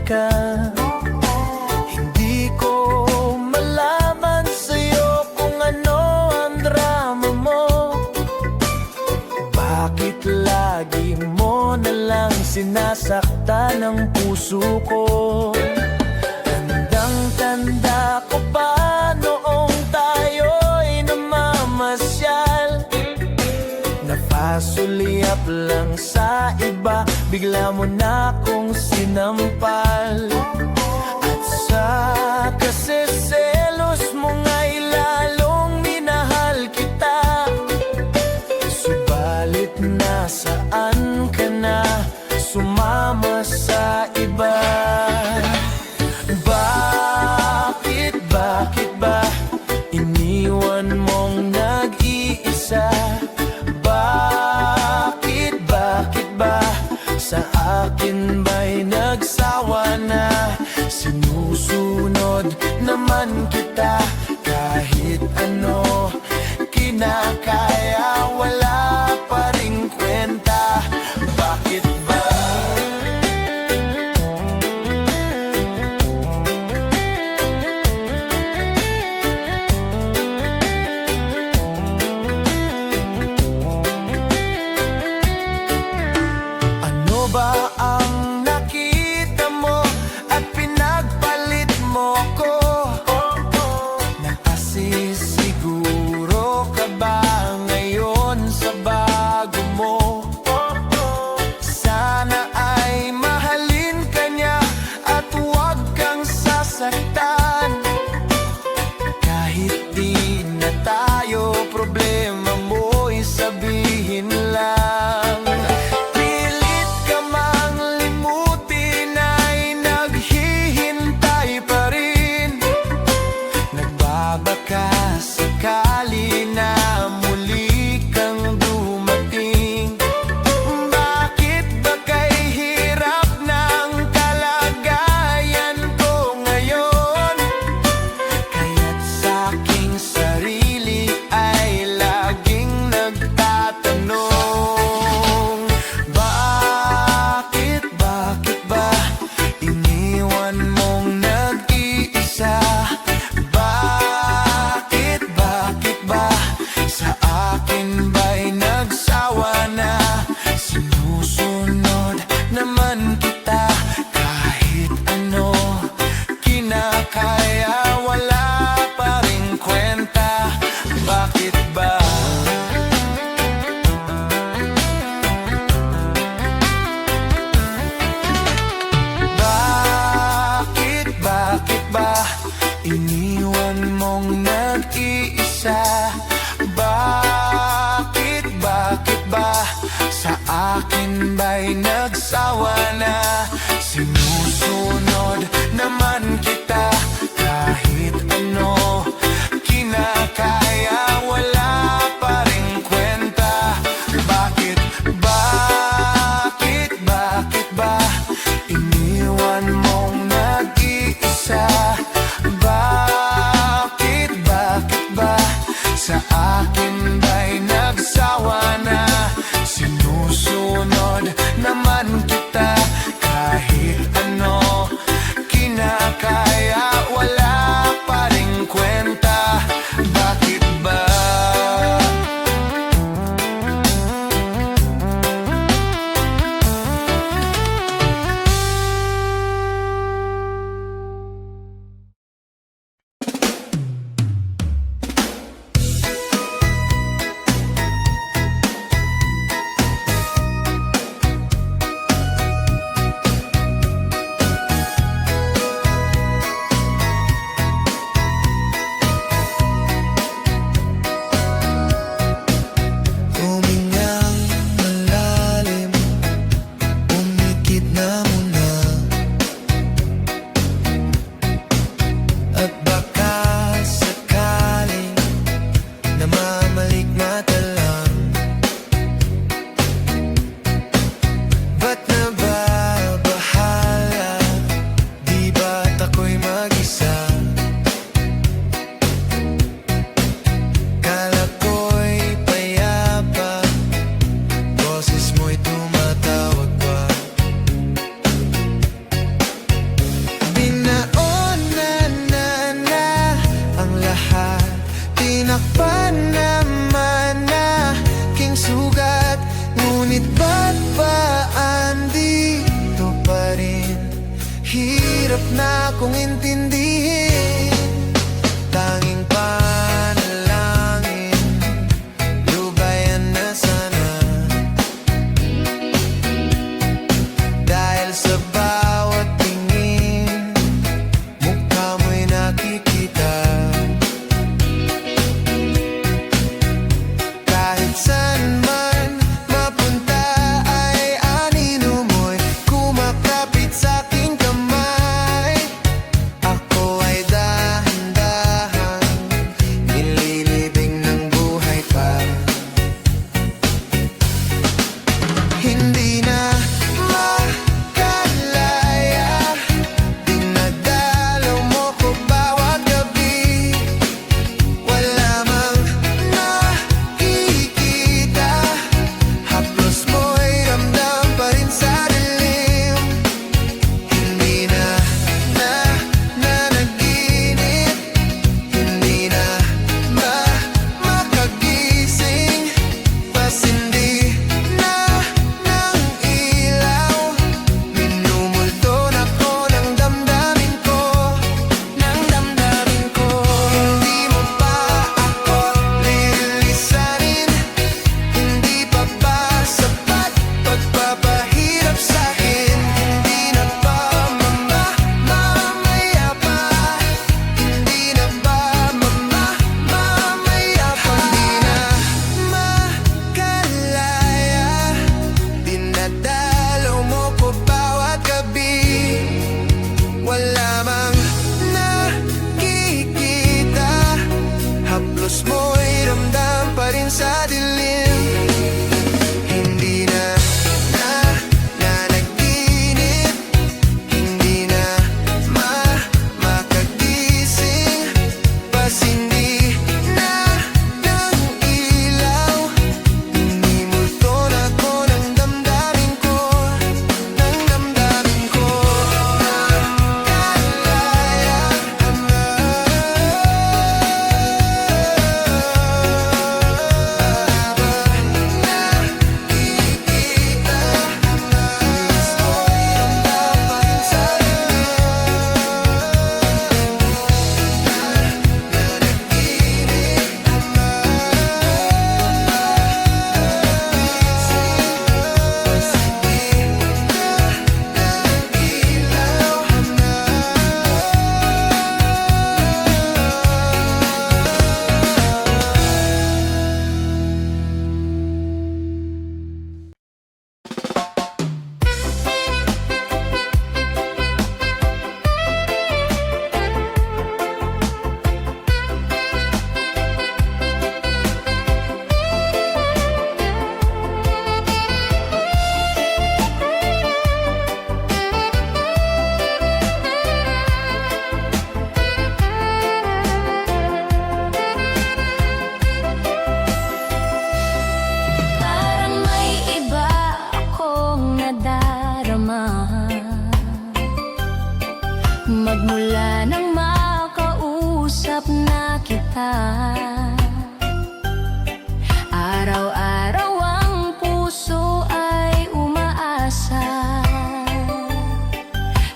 ka. Hindi ko malaman sa'yo kung ano ang drama mo. Bakit lagi mo nalang sinasaktan ang puso ko? Tandang-tanda ko pa noong tayo'y namamasyal. Napasulyap lang sa iba, bigla mo na akong sinampal. At sa kasiselos mo nga'y lalong minahal kita. Subalit nasaan ka na, sumama sa iba? Bakit ba iniwan mong nag-iisa? Bakit ba sa akin ba'y nagsawa na? Sinusunod naman kita kahit ano kinakaya, wala pa ring kwenta. Bakit ba? Ano ba ang nakita mo at pinagpalit mo ko? Mahirap na kung intindihin. Tanging panalangin, lubayan na sana. Dahil sa bawat tingin, mukha mo'y nakikita. Kahit saan man mapunta ay anino mo'y kumakapit sa aking kamay. Ako ay dahan-dahan nililibing ng buhay pa. Hindi na makalaya, dinadalaw mo ko bawat gabi. Wala mang nakikita, haplos mo'y ramdam pa rin sa dilim. Hindi na nanaginip, hindi na makagising, pasindi na ng ilaw. Minumulto na ko ng damdamin ko, ng damdamin ko. Hindi mo pa ako lilisanin, hindi pa ba sapat pagpapahirap sa'kin? Hindi na ba mamamaya pa? Hindi na ba mamamaya pa? Hindi na makalaya, dinadalaw mo ko bawat gabi. Wala mang nakikita, haplos mo'y ramdam pa rin sa dilim. Hindi na nanaginip, hindi na makagising, pasindi na ng ilaw. Minimulto na ko ng damdamin ko, ng damdamin ko. Nakalaya na nakikita, haplos mo'y ramdam pa rin sa Parang may iba akong nadarama, magmula nang makausap na kita. Araw-araw ang puso ay umaasa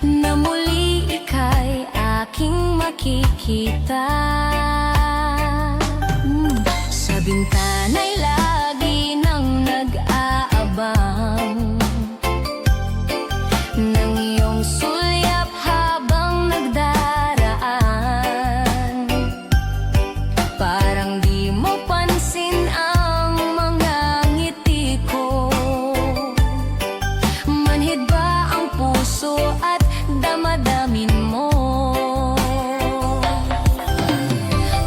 na muli ika'y aking makikita. Sa bintana'y lagi nang nag-aabang ng iyong sulyap habang nagdaraan. Parang di mo pansin ang mga ngiti ko. Manhid ba ang puso at damadamin mo?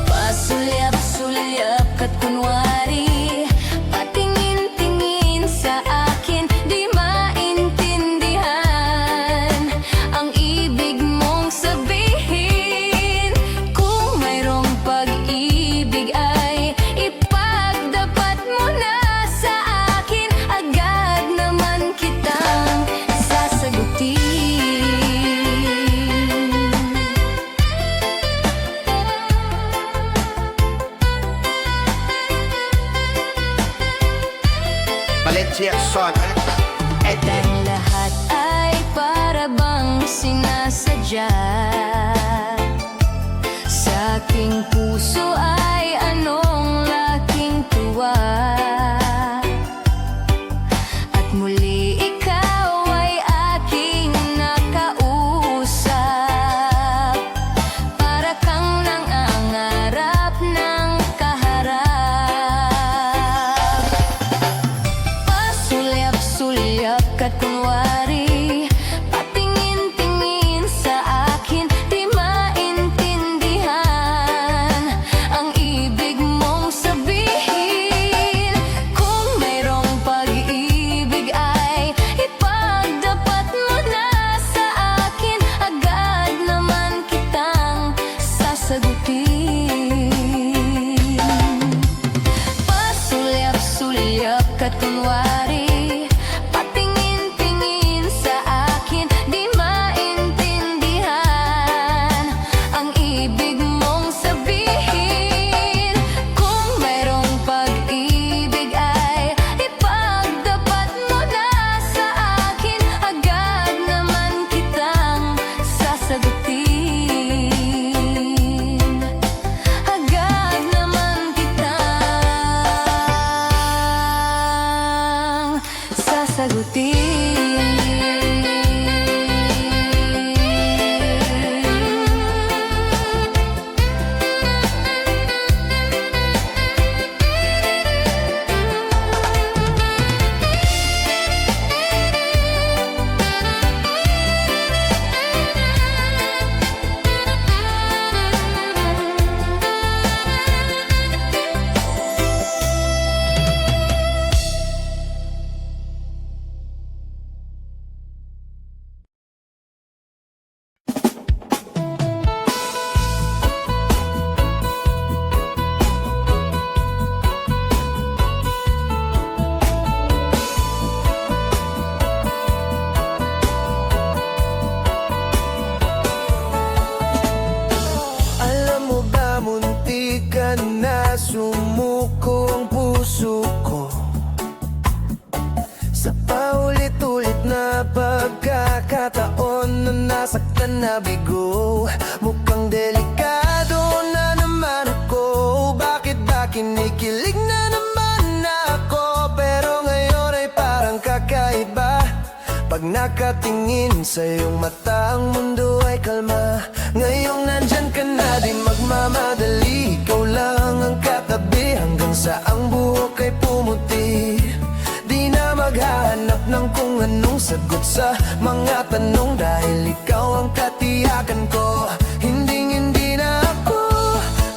Pasulyap-sulyap ka't kunwari, patingin-tingin sa akin, di maintindihan ang ibig mong sabihin. Kung mayroong pag-ibig ay ipagdapat mo na sa akin, agad naman kitang sasagutin. Valencia Son. Ang lahat ay para bang sadya. Sa aking puso ay anong laking tuwa, at muli ikaw ay aking nakausap. Para kang nangangarap ng kaharap. Pasulyap-sulyap ka't kunwari, patingin-tingin sa akin, di maintindihan ang ibig mong sabihin. Kung mayroong pag-ibig ay ipagdapat mo na sa akin, agad naman kitang sasagutin. Pasulyap-sulyap ka't kunwari, patingin-tingin sa akin, di maintindihan ang ibig mong sabihin. Kung mayroong pag-ibig ay ipagdapat mo na sa akin, agad naman kitang sasagutin. Agad naman kitang sasagutin. Alam mo ba, muntik ka na sumuko ang puso ko sa paulit-ulit na pagkakataon na nasaktan na bigo. Mukhang delikado na naman ako, bakit ba kinikilig na naman ako? Pero ngayon ay parang kakaiba, pag nakatingin sa iyong mata, ang mundo ay kalma. Ngayong nandyan ka na, di magmamadali, ikaw lang ang katabi, hanggang sa ang buhok ay pumuti. Di na maghahanap ng kung anong sagot sa mga tanong, dahil ikaw ang katiyakan ko. Hindi na ako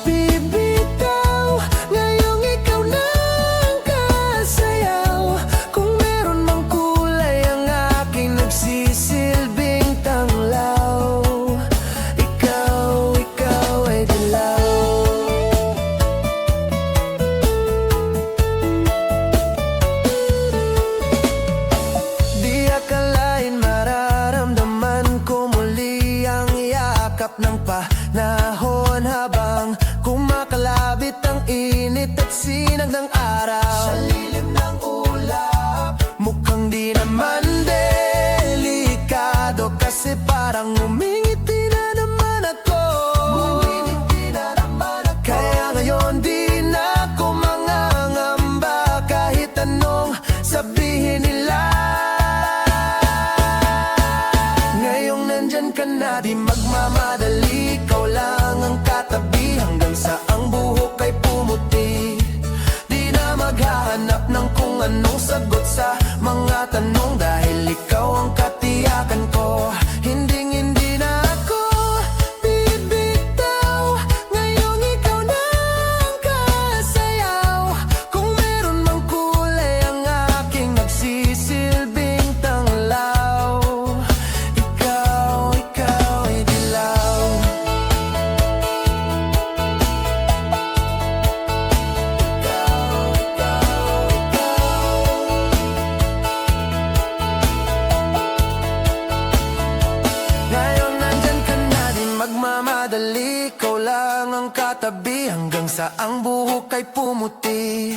bibitaw, ngayong ikaw na ang kasayaw. Kung meron mang kulay ang aking nagsisilbing tanglaw, ikaw ay dilaw. Di akalain mararamdaman ko muli ang yakap ng panahon, habang kumakalabit ang init at sinag ng araw sa lilim ng ulap. Mukhang di naman delikado, kasi parang umingiti na naman ako. Kaya ngayon di na ako mangangamba, kahit anong sabihin nila. Ngayong nandyan ka na, di magmamadali, ikaw lang ang katabi, hanggang sa ang buhok ay pumuti. Di na maghahanap ng kung anong sagot sa mga tanong, dahil ikaw ang katiyakan ko. Hindi na ako bibitaw, ngayong ikaw na ang kasayaw. Kung meron mang kulay ang aking nagsisilbing tanglaw, ikaw ay dilaw. Ngayon nandyan ka na, di magmamadali, ikaw lang ang katabi, hanggang sa ang buhok ay pumuti.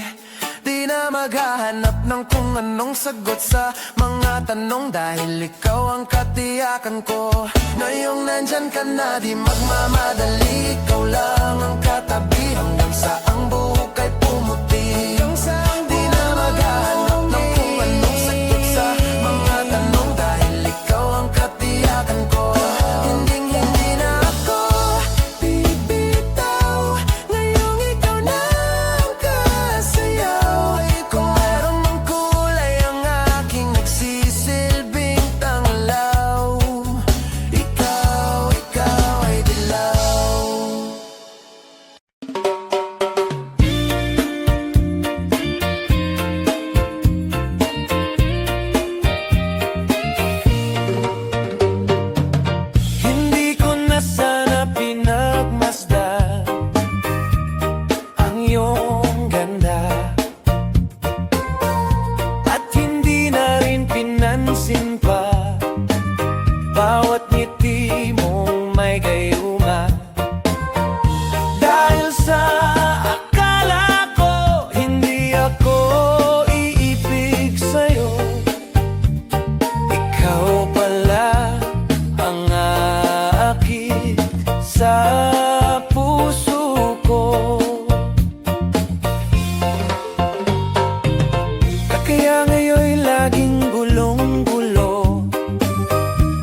Di na maghahanap ng kung anong sagot sa mga tanong, dahil ikaw ang katiyakan ko. Ngayong nandyan ka na, di magmamadali. Ikaw lang ang katabi hanggang sa ang buhok ay pumuti. Di na maghahanap ng kung anong sagot sa mga tanong, dahil ikaw ang katiyakan ko. Hinding-hindi na ako bibitaw, ngayong ikaw na ang kasayaw. Kung meron mang kulay ang aking nagsisilbing tanglaw, ikaw ay dilaw. Hindi ko na sana pinagmasdan ang iyong ganda, at hindi na rin pinansin pa bawat ngiti mong may gayuma. Dahil sa akala ko hindi ako iibig sa'yo, ikaw pala ang aakit sa puso ko. Kaya ngayon'y laging gulong-gulo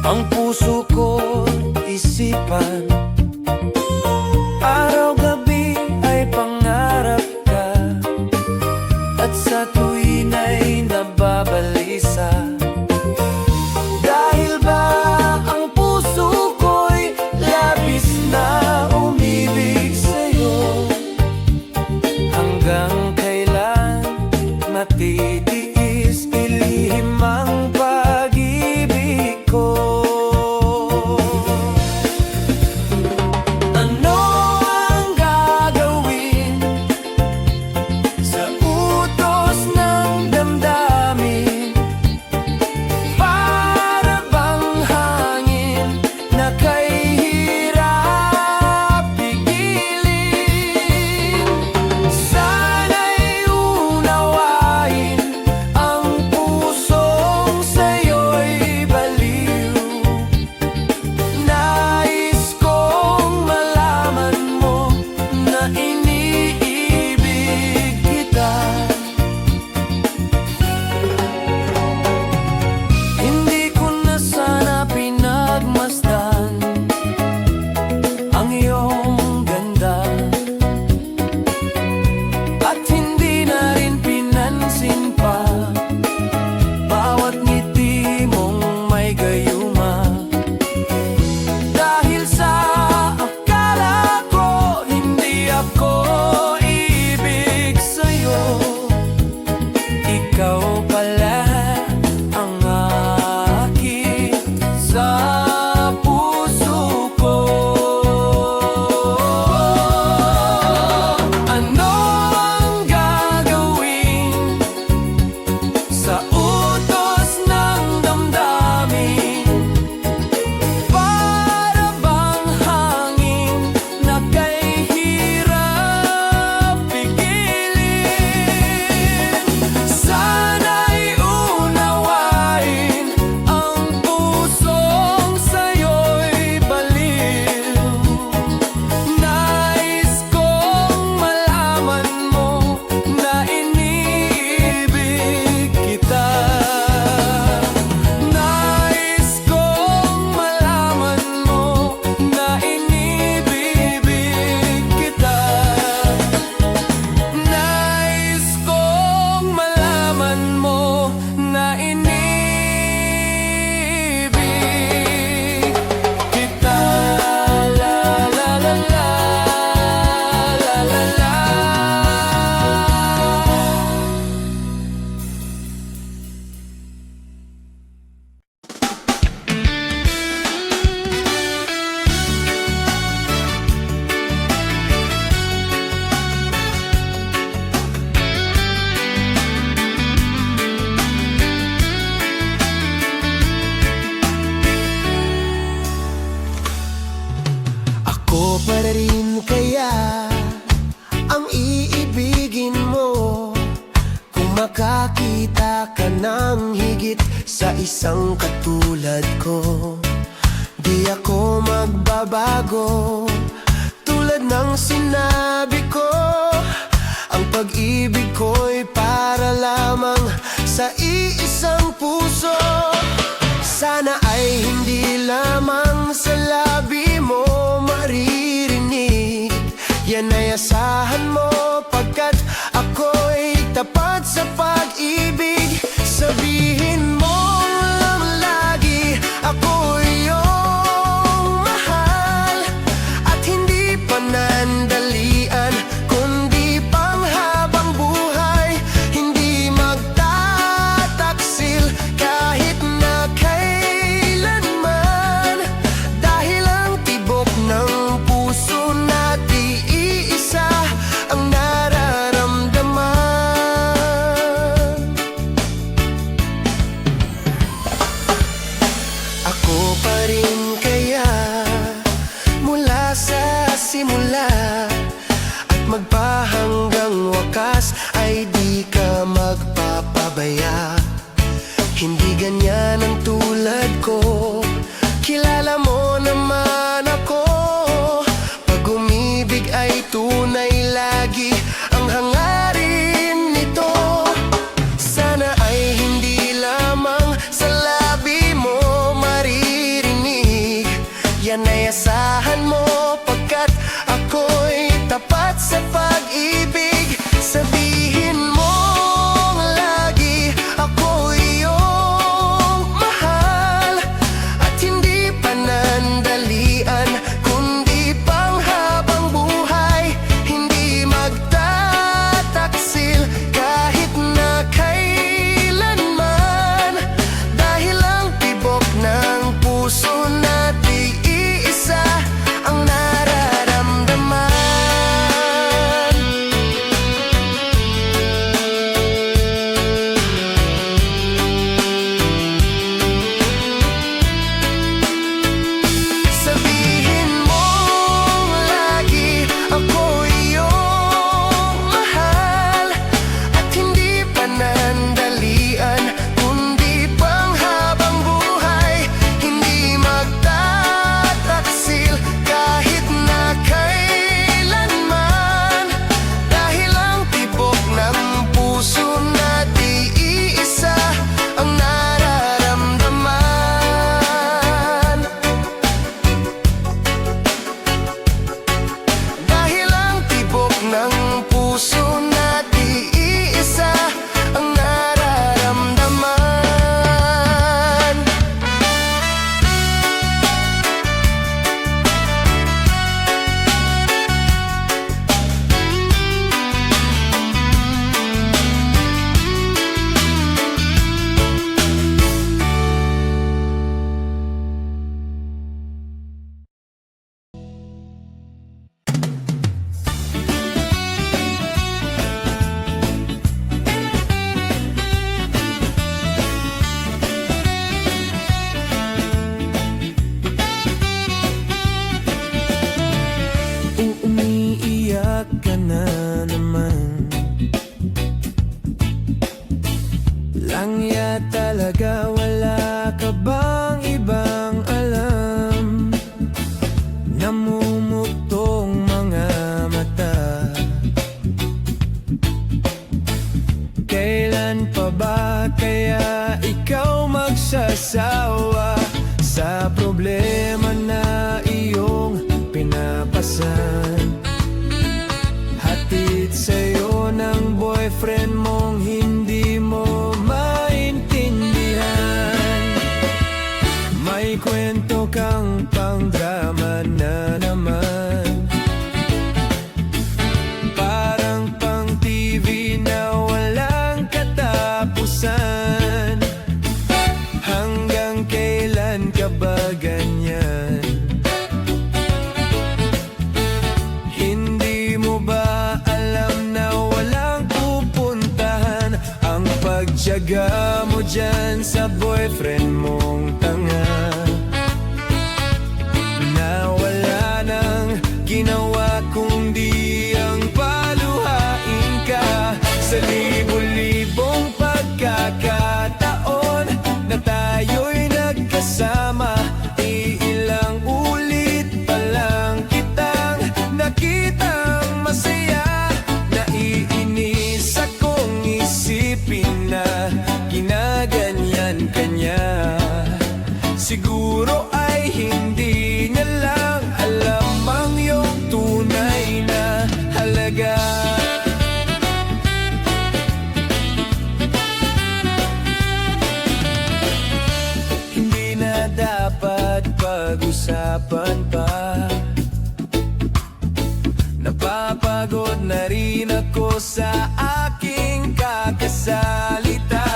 ang puso ko, isipan. Araw-gabi ay pangarap ka, at sa tuwin ay nababalisa. Dahil ba ang puso ko'y labis na umibig sa'yo? Hanggang kailan matitiis ilihim ang pag-ibig ko? Ano ang gagawin sa utos ng damdamin? Para bang hangin na kay hirap pigilin? Sana'y unawain ang pusong sa'yo'y baliw. Nais kong malaman mo na iniibig kita. Hindi ko na sana pinagmasdan ang iyong ganda, at hindi na rin pinansin pa bawat ngiti mong may gayuma. Dahil sa akala ko hindi ako iibig sa'yo, ikaw pala ang aakit sa puso ko. Ano ang gagawin sa utos ng damdamin? Para bang hangin na kay hirap pigilin? Sana'y unawain ang pusong sa'yo'y baliw. Nais kong malaman mo na iniibig kita. Nais kong malaman mo na inibibig kita. Nais kong malaman mo na inibig kita. La la la la, la la la. Ako pa rin kaya ang iibigin mo, kung makakita ka ng higit sa isang katulad ko? Di ako magbabago. Tulad ng sinabi ko, ang pag-ibig ko'y para lamang sa iisang puso. Sana ay hindi lamang sa labi mo maririnig, yan ay asahan mo, pagkat ako'y tapat sa pag-ibig. Sabihin mo lang lagi, ako iyong mahal, at hindi panandalian, kundi panghabang buhay. Hindi magtataksil kahit na kailanman, dahil ang tibok ng puso natin iisa ang nararamdaman. Ako pa rin kaya mula sa simula, at magpahanggang wakas ay di ka magpapabaya. Hindi ganyan ang tulad ko, kilala mo naman ako. Pag umibig ay tunay lagi ang hangarin nito. Sana ay hindi lamang sa labi mo maririnig, yan ay asahan mo, pagkat ako'y tapat sa pag-ibig. Sabihin mo lagi, ako iyong mahal, at hindi panandalian, kundi panghabang buhay. Hindi magtataksil kahit na kailanman, dahil ang tibok ng puso natin iisa ang nararamdaman. Sabihin mo lagi, ako iyong mahal, at hindi panandalian, kundi panghabang buhay. Hindi magtataksil kahit na kailanman, dahil ang tibok ng puso natin iisa ang nararamdaman. Dahil ang tibok ng puso natin iisa ang nararamdaman. Umiiyak ka na naman, langya talaga, wala ka bang ibang alam? Namumuktong mga mata, kailan pa ba kaya ikaw magsasawa sa problema na iyong pinapasan? Hatid sa'yo ng boyfriend mong hindi mo maintindihan. May kwento kang pang-drama na naman, parang pang-TV na walang katapusan. Hanggang kailan ka ba ganyan? Hindi mo ba alam na walang pupuntahan ang pagtiyaga mo dyan sa boyfriend mong tanga, na wala nang ginawa kundi ang paluhain ka sa libo-libong pagkakataon na tayo'y nagkasama. Iilang ulit pa usapan pa. Napapagod na rin ako sa aking kakasalita.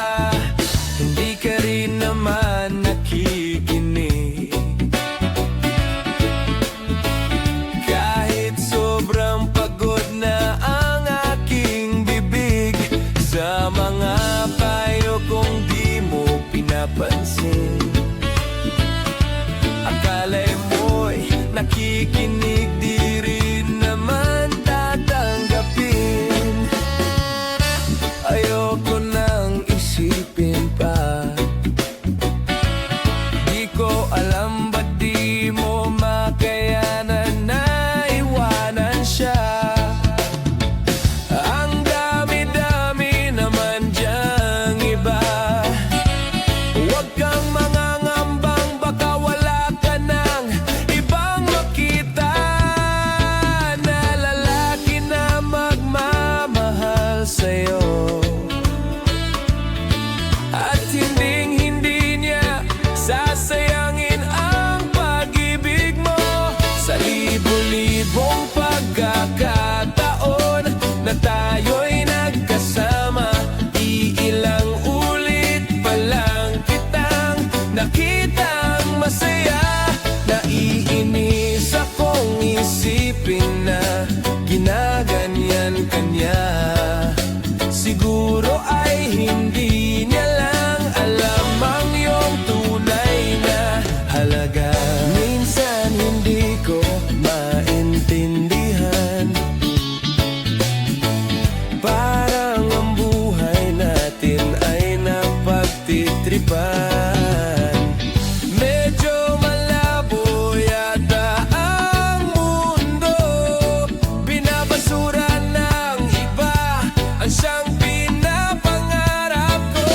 Hindi ka rin naman nakikinig. Kahit sobrang pagod na ang aking bibig, sa mga payo kong di mo pinapansin. Akala'y mo'y nakikinig, di rin naman tatanggapin. Ayoko nang isipin pa. Di ko alam ba't di mo makayanan na iwanan siya. Ang dami-dami naman diyang iba. Huwag kang mangangambang, baka wala ka nang ibang makita na lalaki na magmamahal sa'yo. At hinding-hindi niya sasayangin ang pag-ibig mo. Sa libo-libong pagkakataon na tayo'y nagkasama, iilang ulit pa lang kitang nakitang masaya. Naiinis akong isipin na ginaganyan ka niya. Siguro ay hindi niya lang alam ang iyong tunay na halaga. Minsan hindi ko maintindihan, parang ang buhay natin ay napagtitripan. Medyo malabo yata ang mundo, binabasura ng iba ang siyang pinapangarap ko.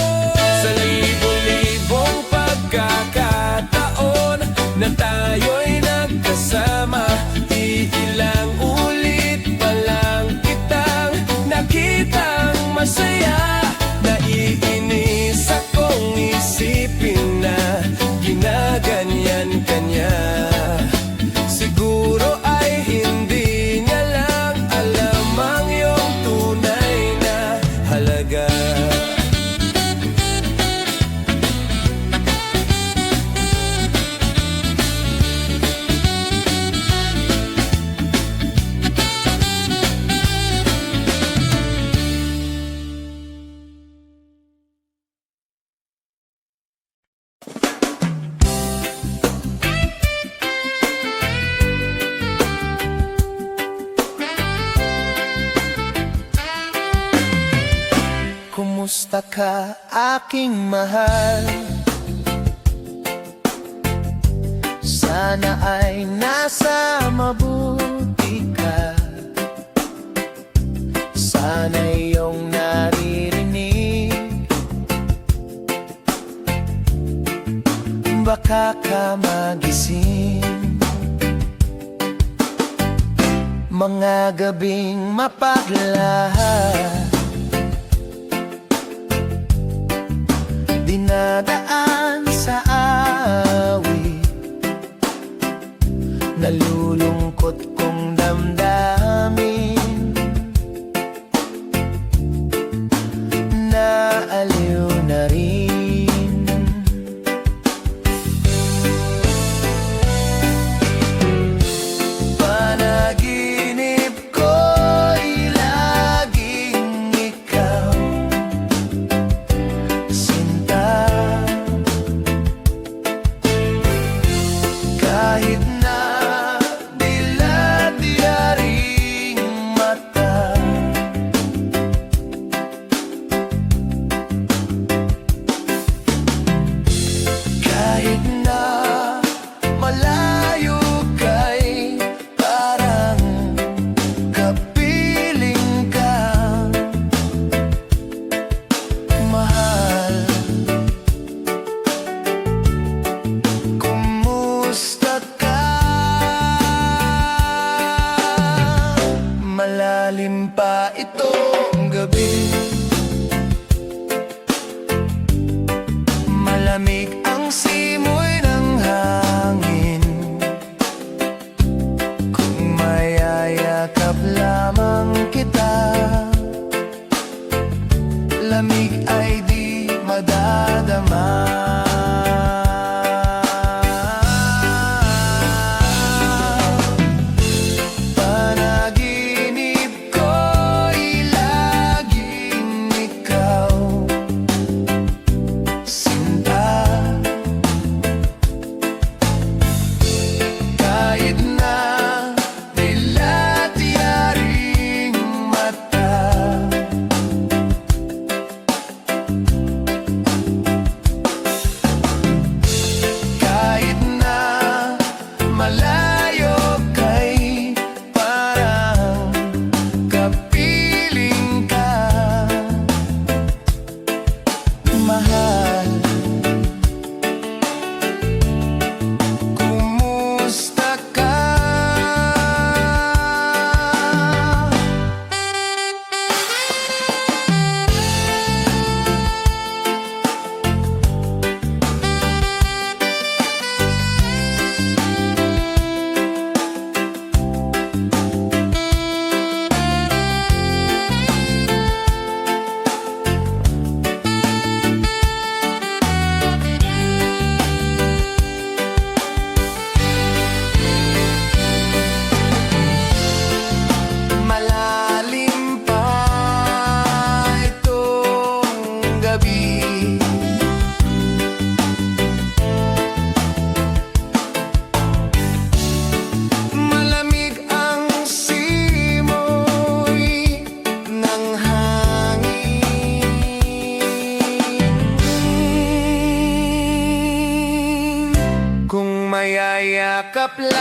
Sa libo-libong pagkakataon na tayo'y nagkasama, iilang ulit pa lang kitang nakitang masaya. Naiinis akong isipin na ginaganyan ka niya. Siguro ay hindi niya lang alam ang iyong tunay na halaga. Kumusta ka, aking mahal? Sana ay nasa mabuti ka. Sana iyong naririnig, baka ka magising. Mga gabing mapaglahat, dinadaan sa awit, nalulungkot kong damdamin, naaliw na rin. Panaginip ko'y laging ikaw, sinta. Kahit na dilat-diari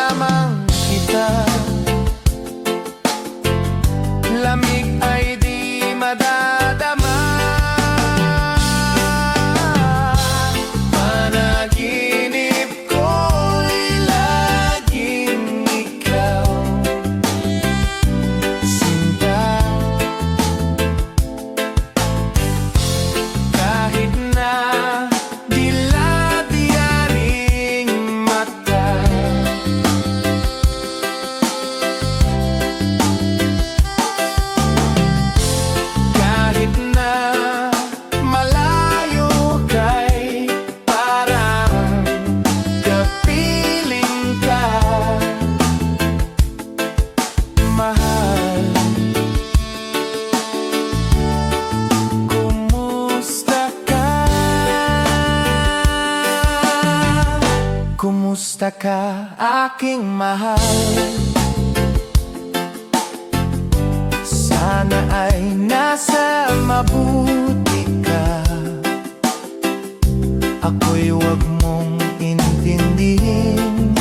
lamang kita. Lamig ay di madadama. Panaginip ko'y laging ikaw, sinta. Kahit na dilabi-aring mata, kahit na malayo kay parang kapiling ka, mahal. Kumusta ka? Kumusta ka, aking mahal? Sana ay nasa mabuti ka. Ako'y wag mong intindihin.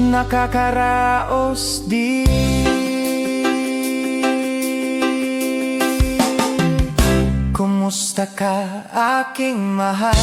Nakakaraos di. Kumusta ka, aking mahal?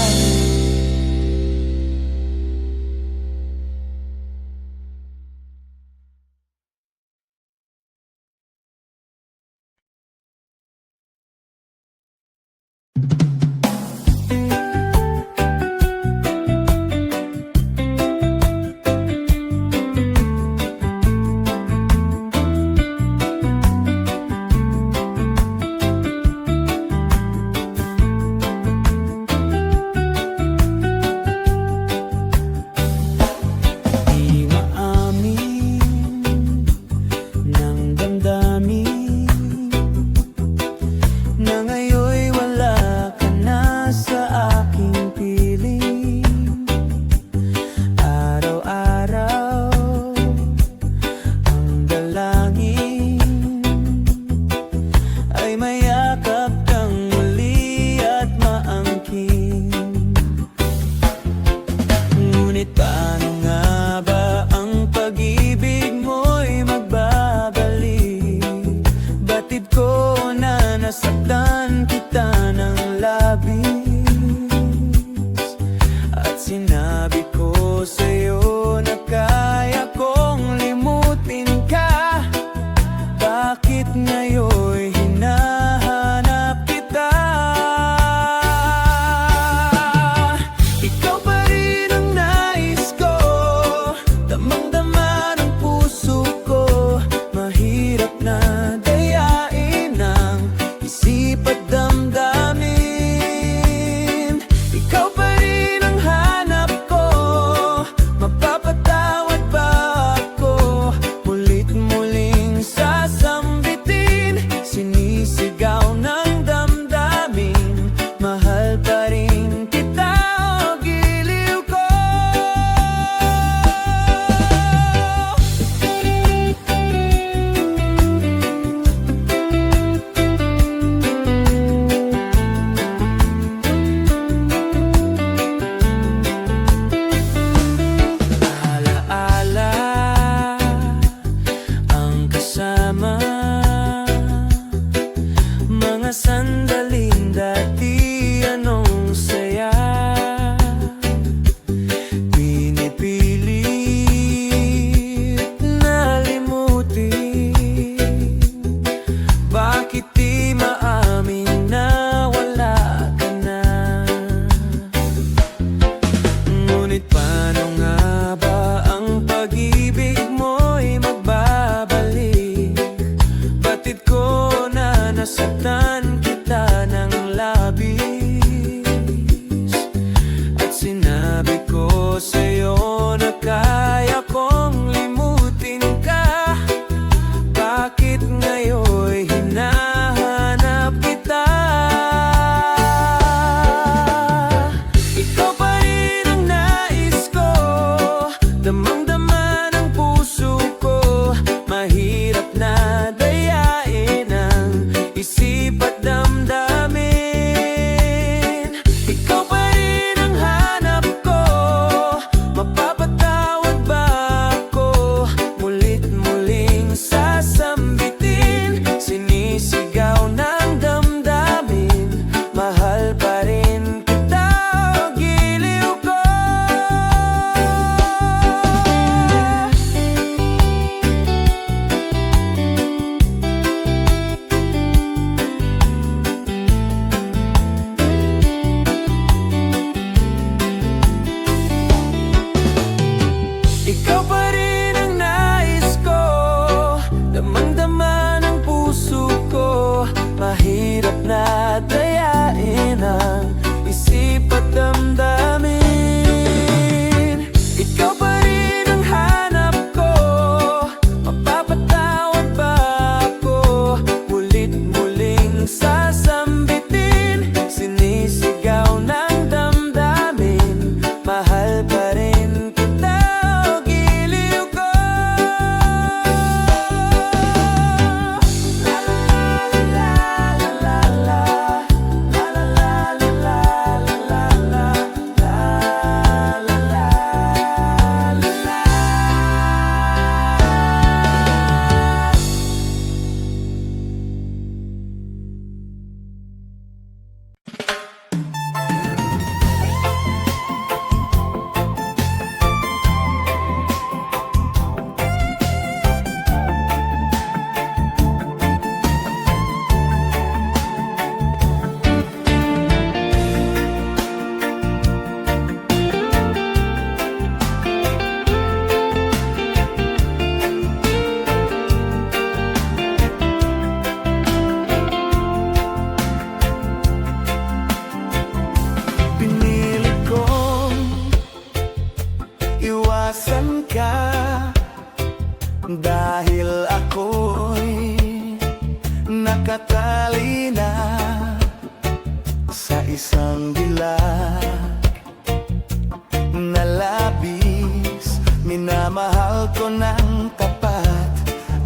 iwasan ka, dahil ako'y nakatali na sa isang dilag na labis. Minamahal ko ng tapat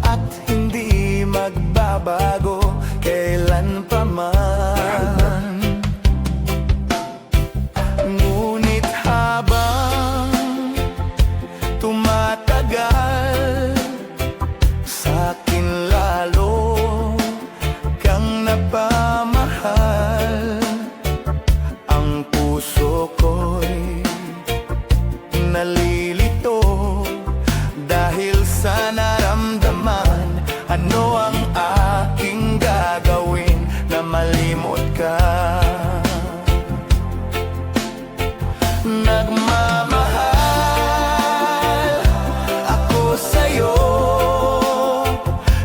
at hindi magbabago kailan pa man. Ngunit habang tumatagal, sa'kin lalo kang napamahal. Ang puso ko'y nalilito dahil sa naramdaman. Ano ang aking gagawin na malimot ka? Nagmamahal ako sa'yo,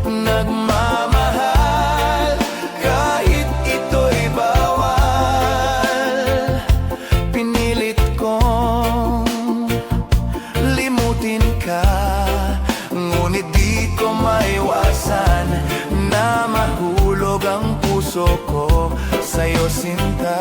nagmamahal kahit ito'y bawal. Pinilit kong limutin ka, ngunit di ko maiwasan na mahulog ang puso ko sa'yo, sinta.